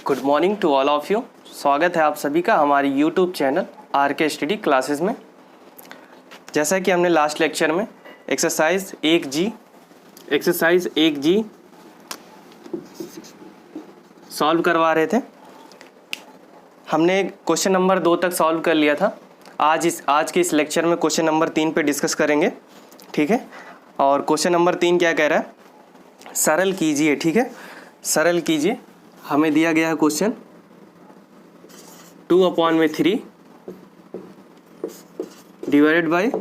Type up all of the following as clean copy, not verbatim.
Good morning to all of you. स्वागत है आप सभी का हमारी YouTube channel RK study classes में। जैसा कि हमने लास्ट लेक्चर में एक्सरसाइज 1G सॉल्व करवा रहे थे। हमने क्वेश्चन नंबर 2 तक सॉल्व कर लिया था। आज के इस लेक्चर में क्वेश्चन नंबर 3 पे डिस्कस करेंगे, ठीक है। और क्वेश्चन नंबर 3 क्या कह रहा है, सरल कीजिए, ठीक है। सरल कीजिए, हमें दिया गया है क्वेश्चन 2/3 डिवाइडेड बाई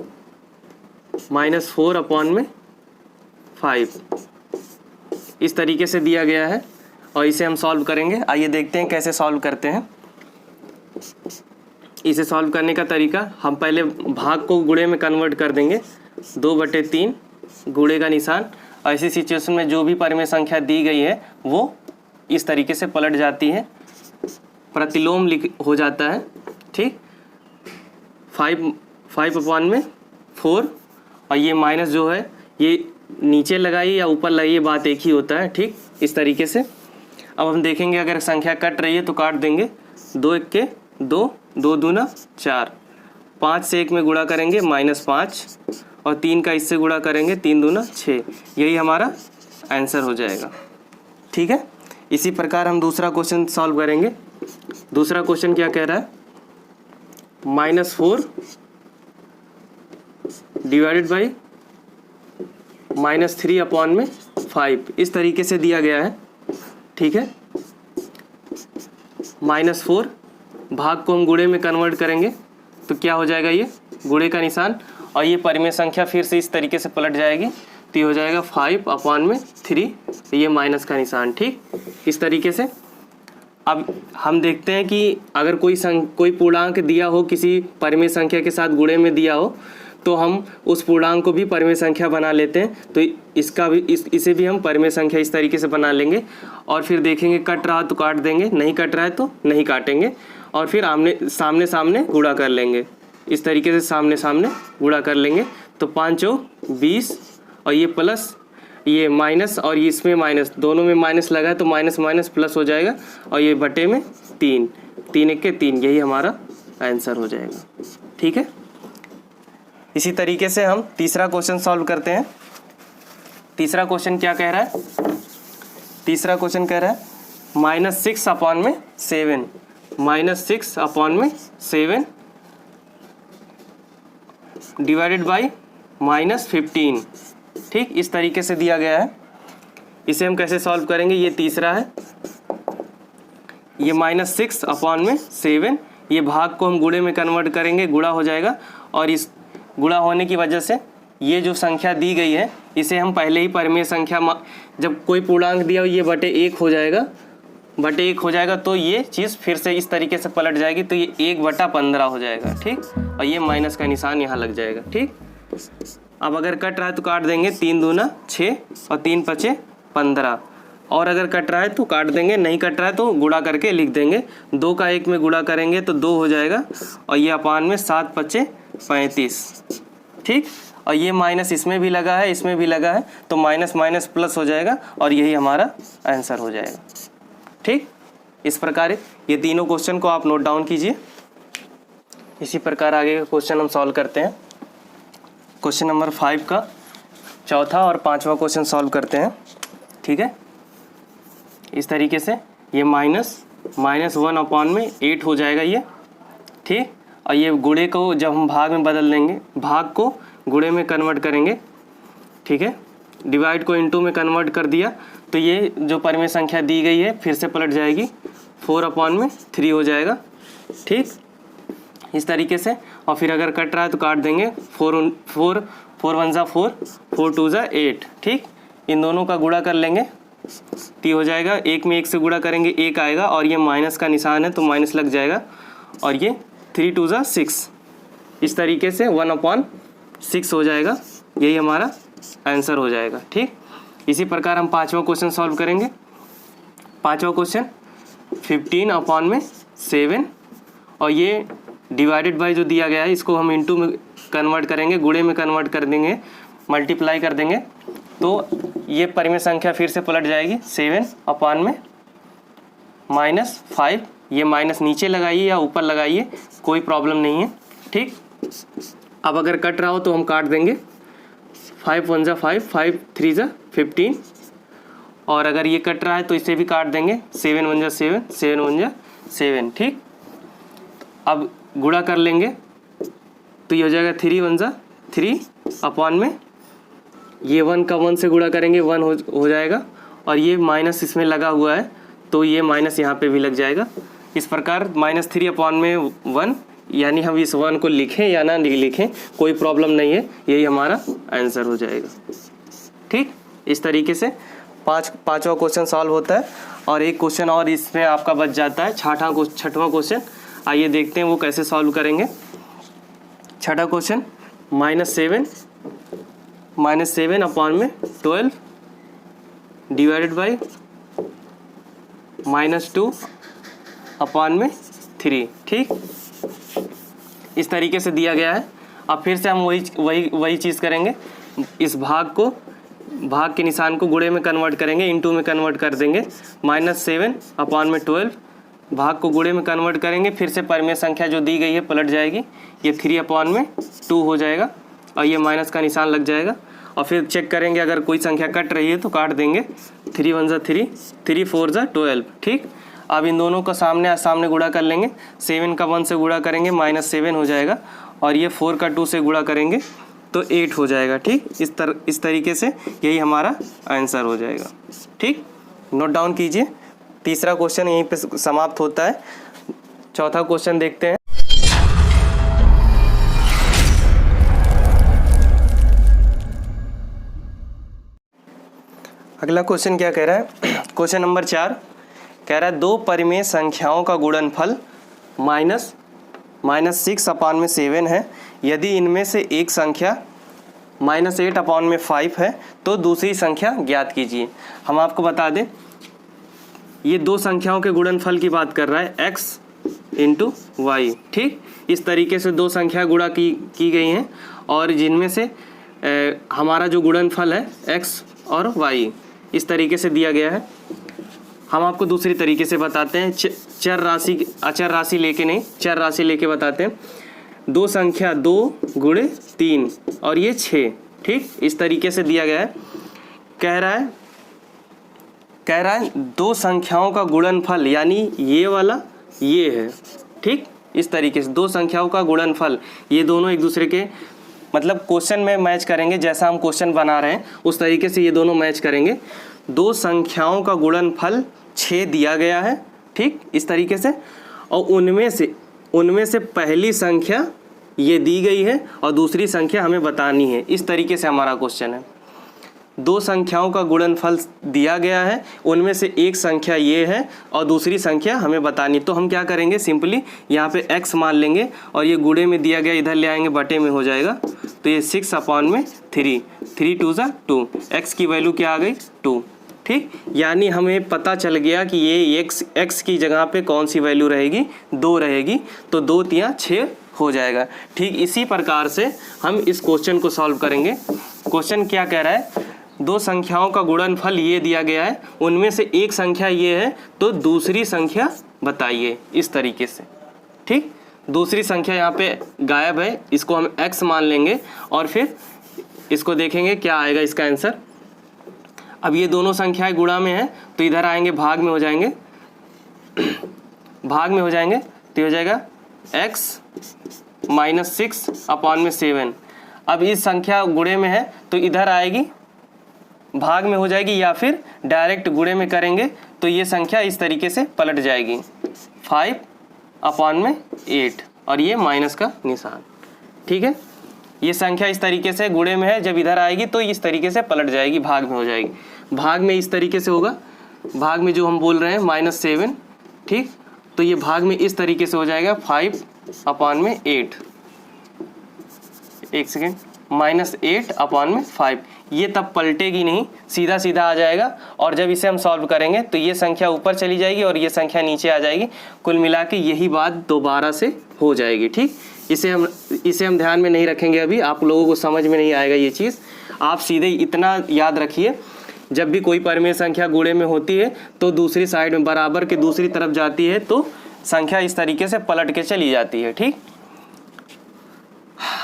-4/5 इस तरीके से दिया गया है और इसे हम सॉल्व करेंगे। आइए देखते हैं कैसे सॉल्व करते हैं। इसे सॉल्व करने का तरीका, हम पहले भाग को गुणे में कन्वर्ट कर देंगे। 2/3 गुणे का निशान। ऐसी सिचुएशन में जो भी परिमेय संख्या दी गई है वो इस तरीके से पलट जाती है, प्रतिलोम हो जाता है, ठीक। 5/4 और ये माइनस जो है ये नीचे लगाइए या ऊपर लगाइए, बात एक ही होता है, ठीक। इस तरीके से अब हम देखेंगे, अगर संख्या कट रही है तो काट देंगे। 2 1 के 2, 2 दूना 4, 5 से 1 में गुणा करेंगे -5 और 3 का इससे गुणा करेंगे 3 दूना 6। यही हमारा आंसर हो जाएगा, ठीक है। इसी प्रकार हम दूसरा क्वेश्चन सॉल्व करेंगे। दूसरा क्वेश्चन क्या कह रहा है, -4 डिवाइडेड बाई -3/5 इस तरीके से दिया गया है, ठीक है। -4 भाग को हम गुणे में कन्वर्ट करेंगे तो क्या हो जाएगा, ये गुणे का निशान और ये परिमेय संख्या फिर से इस तरीके से पलट जाएगी तो ये हो जाएगा 5/3, ये माइनस का निशान, ठीक। इस तरीके से अब हम देखते हैं कि अगर कोई पूर्णांक दिया हो, किसी परिमेय संख्या के साथ गुणे में दिया हो, तो हम उस पूर्णांक को भी परिमेय संख्या बना लेते हैं। तो इसे भी हम परिमेय संख्या इस तरीके से बना लेंगे और फिर देखेंगे कट रहा तो काट देंगे, नहीं कट रहा है तो नहीं काटेंगे और फिर सामने सामने गुणा कर लेंगे। इस तरीके से सामने सामने गुणा कर लेंगे तो 5 चौक 20 और ये प्लस ये माइनस और ये इसमें माइनस, दोनों में माइनस लगा है तो माइनस माइनस प्लस हो जाएगा और ये बटे में 3, 3 1 के 3, यही हमारा आंसर हो जाएगा, ठीक है। इसी तरीके से हम तीसरा क्वेश्चन सॉल्व करते हैं। तीसरा क्वेश्चन क्या कह रहा है, तीसरा क्वेश्चन कह रहा है -6/7 डिवाइडेड बाई -15, ठीक। इस तरीके से दिया गया है। इसे हम कैसे सॉल्व करेंगे, ये तीसरा है। ये -6/7, ये भाग को हम गुणे में कन्वर्ट करेंगे, गुणा हो जाएगा और इस गुणा होने की वजह से ये जो संख्या दी गई है इसे हम पहले ही परिमेय संख्या, जब कोई पूर्णांक दिया हो ये बटे 1 हो जाएगा, तो ये चीज़ फिर से इस तरीके से पलट जाएगी तो ये 1/15 हो जाएगा, ठीक। और ये माइनस का निशान यहाँ लग जाएगा, ठीक। अब अगर कट रहा है तो काट देंगे, 3 दूना 6 और 3 5 15 और अगर कट रहा है तो काट देंगे, नहीं कट रहा है तो गुणा करके लिख देंगे। 2 का 1 में गुणा करेंगे तो 2 हो जाएगा और ये अपान में 7 5 35, ठीक। और ये माइनस इसमें भी लगा है, इसमें भी लगा है तो माइनस माइनस प्लस हो जाएगा और यही हमारा आंसर हो जाएगा, ठीक। इस प्रकार ये तीनों क्वेश्चन को आप नोट डाउन कीजिए। इसी प्रकार आगे का क्वेश्चन हम सॉल्व करते हैं। क्वेश्चन नंबर 5 का चौथा और पांचवा क्वेश्चन सॉल्व करते हैं, ठीक है। इस तरीके से ये -1/8 हो जाएगा ये, ठीक। और ये गुणे को जब हम भाग में बदल देंगे, भाग को गुणे में कन्वर्ट करेंगे, ठीक है। डिवाइड को इनटू में कन्वर्ट कर दिया तो ये जो परिमेय संख्या दी गई है फिर से पलट जाएगी, 4/3 हो जाएगा, ठीक। इस तरीके से और फिर अगर कट रहा है तो काट देंगे। 4 1 4 4 2 8, ठीक। इन दोनों का गुणा कर लेंगे तो हो जाएगा, 1 में 1 से गुणा करेंगे 1 आएगा और ये माइनस का निशान है तो माइनस लग जाएगा और ये 3 2 6, इस तरीके से 1/6 हो जाएगा, यही हमारा आंसर हो जाएगा, ठीक। इसी प्रकार हम पांचवा क्वेश्चन सॉल्व करेंगे। पांचवा क्वेश्चन 15/7 और ये डिवाइडेड बाय जो दिया गया है इसको हम इनटू में कन्वर्ट करेंगे, गुणे में कन्वर्ट कर देंगे, मल्टीप्लाई कर देंगे तो ये परिमेय संख्या फिर से पलट जाएगी 7/, -5, ये माइनस नीचे लगाइए या ऊपर लगाइए, कोई प्रॉब्लम नहीं है। ठीक, अब अगर कट रहा हो तो हम काट देंगे। 5 1 = 5, 5 3 = 15, और अगर ये कट रहा है तो इसे भी काट देंगे। 7 1 = 7, 7 1 = 7। ठीक, अब गुणा कर लेंगे तो ये हो जाएगा 3 1 = 3 अपॉन में ये 1 का 1 से गुणा करेंगे 1 हो जाएगा, और ये माइनस इसमें लगा हुआ है तो ये माइनस यहाँ पे भी लग जाएगा। इस प्रकार -3 अपॉन में 1, यानी हम इस 1 को लिखें या ना लिखें कोई प्रॉब्लम नहीं है, यही हमारा आंसर हो जाएगा। ठीक, इस तरीके से पांचवा क्वेश्चन सॉल्व होता है, और एक क्वेश्चन और इसमें आपका बच जाता है, छठवां क्वेश्चन। आइए देखते हैं वो कैसे सॉल्व करेंगे। छठा क्वेश्चन, -7 अपॉन में 12 डिवाइडेड बाई -2 अपॉन में 3। ठीक, इस तरीके से दिया गया है। अब फिर से हम वही चीज़ करेंगे। इस भाग के निशान को गुणे में कन्वर्ट करेंगे, इनटू में कन्वर्ट कर देंगे। -7 अपॉन में 12 भाग को गुणे में कन्वर्ट करेंगे, फिर से परिमेय संख्या जो दी गई है पलट जाएगी, ये 3 अपॉन में 2 हो जाएगा, और ये माइनस का निशान लग जाएगा। और फिर चेक करेंगे अगर कोई संख्या कट रही है तो काट देंगे। 3 1 = 3, 3 4 = 12। ठीक, अब इन दोनों को सामने गुणा कर लेंगे। 7 का 1 से गुणा करेंगे -7 हो जाएगा, और ये 4 का 2 से गुणा करेंगे तो 8 हो जाएगा। ठीक, इस तरीके से यही हमारा आंसर हो जाएगा। ठीक, नोट डाउन कीजिए। तीसरा क्वेश्चन यहीं पे समाप्त होता है। चौथा क्वेश्चन देखते हैं। अगला क्वेश्चन क्या कह रहा है? क्वेश्चन नंबर 4 कह रहा है 2 परिमेय संख्याओं का गुणनफल -6 अपॉन में 7 है। यदि इनमें से एक संख्या -8 अपॉन में 5 है तो दूसरी संख्या ज्ञात कीजिए। हम आपको बता दें, ये 2 संख्याओं के गुणनफल की बात कर रहा है, x × y। ठीक, इस तरीके से 2 संख्या गुणा की गई हैं, और जिनमें से हमारा जो गुणनफल है x और y इस तरीके से दिया गया है। हम आपको दूसरी तरीके से बताते हैं, अचर राशि लेके नहीं, चर राशि लेके बताते हैं। 2 संख्या 2 × 3 और ये 6। ठीक, इस तरीके से दिया गया है। कह रहा है 2 संख्याओं का गुणनफल, यानी ये वाला ये है। ठीक, इस तरीके से 2 संख्याओं का गुणनफल, ये दोनों एक दूसरे के मतलब क्वेश्चन में मैच करेंगे। जैसा हम क्वेश्चन बना रहे हैं उस तरीके से ये दोनों मैच करेंगे। 2 संख्याओं का गुणनफल 6 दिया गया है। ठीक, इस तरीके से, और उनमें से पहली संख्या ये दी गई है और दूसरी संख्या हमें बतानी है। इस तरीके से हमारा क्वेश्चन है। 2 संख्याओं का गुणनफल दिया गया है, उनमें से एक संख्या ये है और दूसरी संख्या हमें बतानी। तो हम क्या करेंगे, सिंपली यहाँ पे x मान लेंगे, और ये गुणे में दिया गया इधर ले आएंगे, बटे में हो जाएगा। तो ये 6 अपॉन में 3, 3 2 = 2, x की वैल्यू क्या आ गई 2। ठीक, यानी हमें पता चल गया कि ये x की जगह पे कौन सी वैल्यू रहेगी, 2 रहेगी। तो 2 3 6 हो जाएगा। ठीक, इसी प्रकार से हम इस क्वेश्चन को सॉल्व करेंगे। क्वेश्चन क्या कह रहा है, 2 संख्याओं का गुणनफल ये दिया गया है, उनमें से एक संख्या ये है तो दूसरी संख्या बताइए। इस तरीके से। ठीक, दूसरी संख्या यहाँ पे गायब है, इसको हम x मान लेंगे और फिर इसको देखेंगे क्या आएगा इसका आंसर। अब ये दोनों संख्याएं गुणा में है तो इधर आएंगे, भाग में हो जाएंगे तो हो जाएगा x -6 अपॉन में 7। अब इस संख्या गुणे में है तो इधर आएगी, भाग में हो जाएगी, या फिर डायरेक्ट गुणे में करेंगे तो ये संख्या इस तरीके से पलट जाएगी 5 अपॉन में 8, और ये माइनस का निशान। ठीक है, ये संख्या इस तरीके से गुणे में है, जब इधर आएगी तो इस तरीके से पलट जाएगी, भाग में हो जाएगी। भाग में इस तरीके से होगा, भाग में जो हम बोल रहे हैं -7। ठीक, तो ये भाग में इस तरीके से हो जाएगा 5 अपॉन में 8, एक सेकेंड, -8 अपॉन में 5। ये तब पलटेगी नहीं, सीधा सीधा आ जाएगा, और जब इसे हम सॉल्व करेंगे तो ये संख्या ऊपर चली जाएगी और ये संख्या नीचे आ जाएगी। कुल मिला के यही बात दोबारा से हो जाएगी। ठीक, इसे हम ध्यान में नहीं रखेंगे, अभी आप लोगों को समझ में नहीं आएगा ये चीज़। आप सीधे इतना याद रखिए जब भी कोई परिमेय संख्या गुणे में होती है तो दूसरी साइड में बराबर के दूसरी तरफ जाती है तो संख्या इस तरीके से पलट के चली जाती है। ठीक,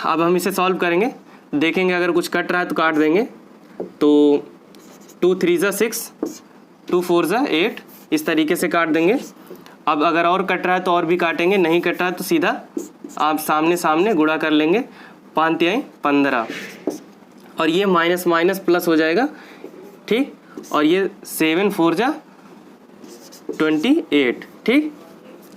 अब हम इसे सॉल्व करेंगे, देखेंगे अगर कुछ कट रहा है तो काट देंगे। तो 2 3 ज़ा 6, 2 4 ज़ा 8, इस तरीके से काट देंगे। अब अगर और कट रहा है तो और भी काटेंगे, नहीं कट रहा है तो सीधा आप सामने सामने गुणा कर लेंगे। 5 तिहाई 15 और ये माइनस माइनस प्लस हो जाएगा। ठीक, और ये 7 4 ज़ा 28। ठीक,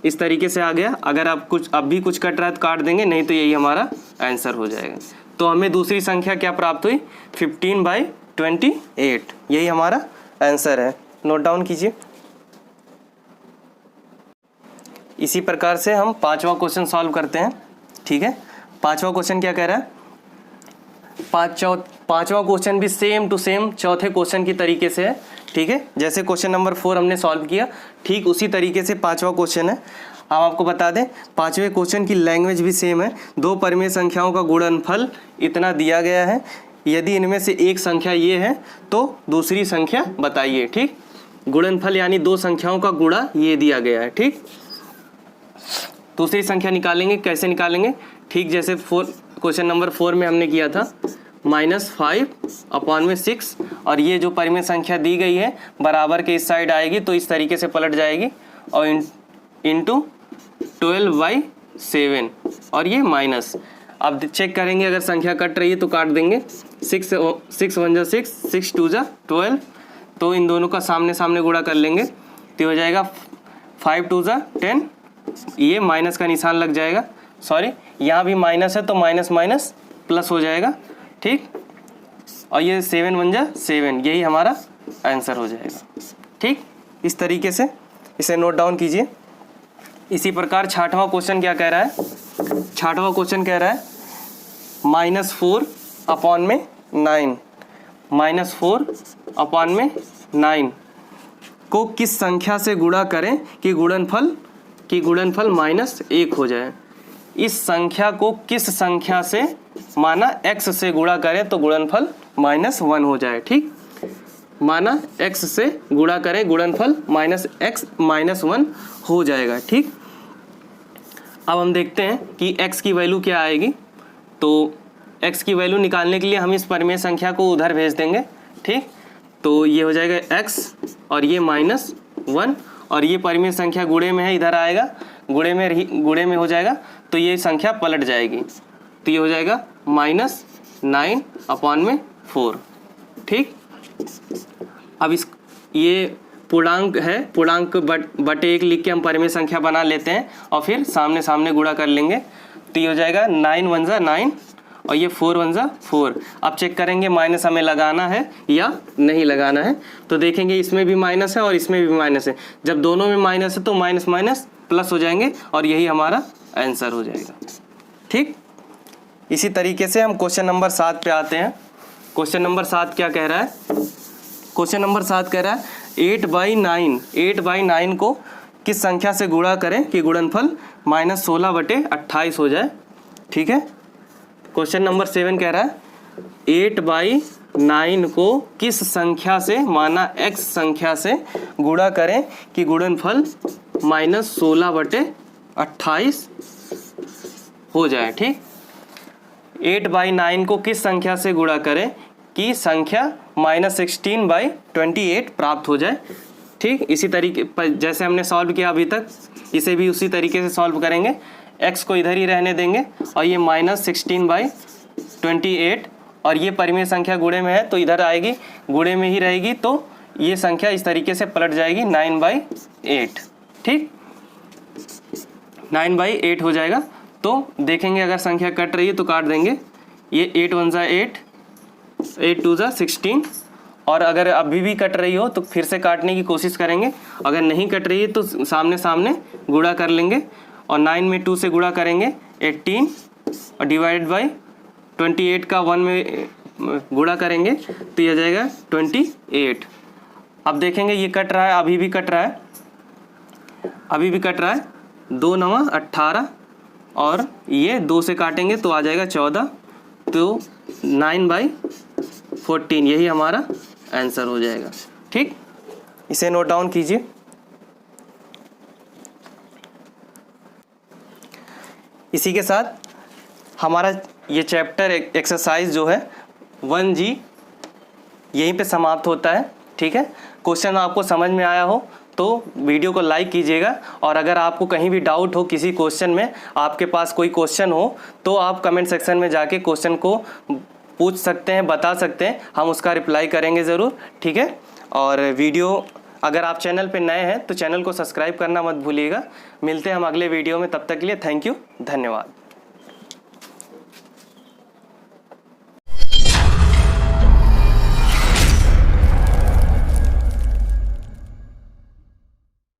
इस तरीके से आ गया। अगर आप कुछ अब भी कुछ कट रहा है तो काट देंगे, नहीं तो यही हमारा आंसर हो जाएगा। तो हमें दूसरी संख्या क्या प्राप्त हुई? 15/28, यही हमारा आंसर है। नोट डाउन कीजिए। इसी प्रकार से हम 5वां क्वेश्चन सॉल्व करते हैं। ठीक है, 5वां क्वेश्चन क्या कह रहा है? 5वां क्वेश्चन भी सेम टू सेम चौथे क्वेश्चन की तरीके से है। ठीक है, जैसे क्वेश्चन नंबर 4 हमने सॉल्व किया, ठीक उसी तरीके से 5वां क्वेश्चन है। हम आपको बता दें 5वें क्वेश्चन की लैंग्वेज भी सेम है। दो परिमेय संख्याओं का गुणनफल इतना दिया गया है, यदि इनमें से एक संख्या ये है तो दूसरी संख्या बताइए। ठीक, गुणनफल यानी दो संख्याओं का गुणा ये दिया गया है। ठीक, दूसरी संख्या निकालेंगे, कैसे निकालेंगे? ठीक जैसे क्वेश्चन नंबर 4 में हमने किया था, -5/6, और ये जो परिमेय संख्या दी गई है बराबर के इस साइड आएगी तो इस तरीके से पलट जाएगी, और इंटू 12/7 और ये माइनस। अब चेक करेंगे अगर संख्या कट रही है तो काट देंगे। 6 1 ज़ा 6, 6 2 ज़ा 12, तो इन दोनों का सामने सामने गुणा कर लेंगे तो हो जाएगा 5 2 ज़ा 10, ये माइनस का निशान लग जाएगा, सॉरी यहाँ भी माइनस है तो माइनस माइनस प्लस हो जाएगा। ठीक, और ये 7 1 ज़ा 7, यही हमारा आंसर हो जाएगा। ठीक, इस तरीके से इसे नोट डाउन कीजिए। इसी प्रकार 6वां क्वेश्चन क्या कह रहा है? 6वां क्वेश्चन कह रहा है -4/9, -4/9 को किस संख्या से गुणा करें कि गुणनफल -1 हो जाए। इस संख्या को किस संख्या से माना x से गुणा करें तो गुणनफल -1 हो जाए। ठीक, माना x से गुणा करें गुणनफल -1 हो जाएगा। ठीक, अब हम देखते हैं कि x की वैल्यू क्या आएगी। तो x की वैल्यू निकालने के लिए हम इस परिमेय संख्या को उधर भेज देंगे। ठीक, तो ये हो जाएगा x और ये -1, और ये परिमेय संख्या गुणे में है, इधर आएगा, गुणे में हो जाएगा तो ये संख्या पलट जाएगी, तो ये हो जाएगा -9/4। ठीक, अब ये पूर्णांक है, पूर्णांक बटे 1 लिख के हम परिमेय संख्या बना लेते हैं और फिर सामने सामने गुणा कर लेंगे, तो ये हो जाएगा 9 1 ज़ा 9 और ये 4 1 ज़ा 4। अब चेक करेंगे माइनस हमें लगाना है या नहीं लगाना है, तो देखेंगे इसमें भी माइनस है और इसमें भी माइनस है। जब दोनों में माइनस है तो माइनस माइनस प्लस हो जाएंगे और यही हमारा आंसर हो जाएगा। ठीक, इसी तरीके से हम क्वेश्चन नंबर 7 पे आते हैं। क्वेश्चन नंबर 7 क्या कह रहा है? क्वेश्चन नंबर 7 कह रहा है 8/9 को किस संख्या से गुणा करें कि गुणनफल -16/28 हो जाए। ठीक है, क्वेश्चन नंबर 7 कह रहा है 8/9 को किस संख्या से माना x संख्या से गुणा करें कि गुणनफल -16/28 हो जाए। ठीक, 8/9 को किस संख्या से गुणा करें कि संख्या -16/28 प्राप्त हो जाए। ठीक, इसी तरीके पर जैसे हमने सॉल्व किया अभी तक, इसे भी उसी तरीके से सॉल्व करेंगे। x को इधर ही रहने देंगे और ये -16/28, और ये परिमेय संख्या गुणे में है तो इधर आएगी, गुणे में ही रहेगी, तो ये संख्या इस तरीके से पलट जाएगी 9/8। ठीक, 9/8 हो जाएगा। तो देखेंगे अगर संख्या कट रही है तो काट देंगे। ये 8 1 ज़ा 8, 8 2 ज़ा 16, और अगर अभी भी कट रही हो तो फिर से काटने की कोशिश करेंगे। अगर नहीं कट रही है तो सामने सामने गुणा कर लेंगे, और 9 में 2 से गुणा करेंगे 18, और डिवाइड बाई 28 का 1 में गुणा करेंगे तो ये जाएगा 28। अब देखेंगे ये कट रहा है, अभी भी कट रहा है, 2 9 18, और ये 2 से काटेंगे तो आ जाएगा 14, तो 9/14 यही हमारा आंसर हो जाएगा। ठीक, इसे नोट डाउन कीजिए। इसी के साथ हमारा ये चैप्टर एक्सरसाइज जो है 1G यहीं पे समाप्त होता है। ठीक है, क्वेश्चन आपको समझ में आया हो तो वीडियो को लाइक कीजिएगा, और अगर आपको कहीं भी डाउट हो किसी क्वेश्चन में, आपके पास कोई क्वेश्चन हो, तो आप कमेंट सेक्शन में जाके क्वेश्चन को पूछ सकते हैं, बता सकते हैं, हम उसका रिप्लाई करेंगे ज़रूर। ठीक है, और वीडियो अगर आप चैनल पे नए हैं तो चैनल को सब्सक्राइब करना मत भूलिएगा। मिलते हैं हम अगले वीडियो में, तब तक के लिए थैंक यू, धन्यवाद।